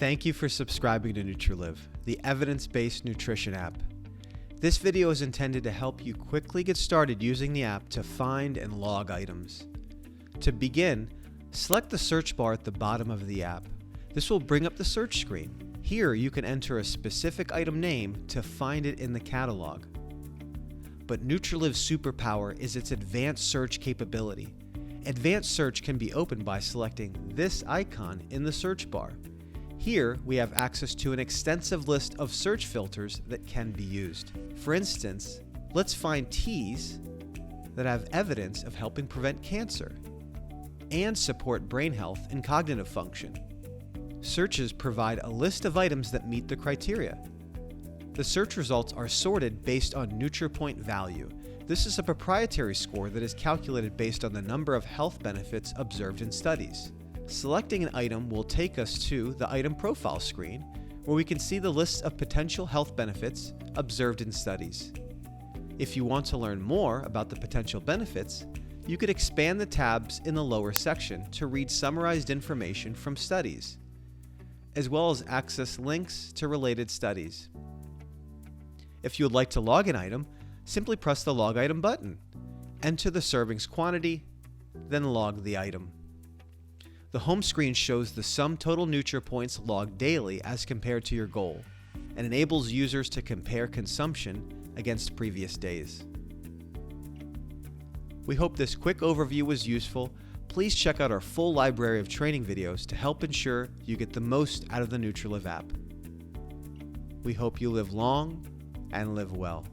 Thank you for subscribing to NutriLiv, the evidence-based nutrition app. This video is intended to help you quickly get started using the app to find and log items. To begin, select the search bar at the bottom of the app. This will bring up the search screen. Here you can enter a specific item name to find it in the catalog. But NutriLiv's superpower is its advanced search capability. Advanced search can be opened by selecting this icon in the search bar. Here, we have access to an extensive list of search filters that can be used. For instance, let's find teas that have evidence of helping prevent cancer and support brain health and cognitive function. Searches provide a list of items that meet the criteria. The search results are sorted based on NutriPoint value. This is a proprietary score that is calculated based on the number of health benefits observed in studies. Selecting an item will take us to the item profile screen, where we can see the list of potential health benefits observed in studies. If you want to learn more about the potential benefits, you could expand the tabs in the lower section to read summarized information from studies, as well as access links to related studies. If you would like to log an item, simply press the Log Item button, enter the servings quantity, then log the item. The home screen shows the sum total NutriPoints logged daily as compared to your goal, and enables users to compare consumption against previous days. We hope this quick overview was useful. Please check out our full library of training videos to help ensure you get the most out of the NutriLiv app. We hope you live long and live well.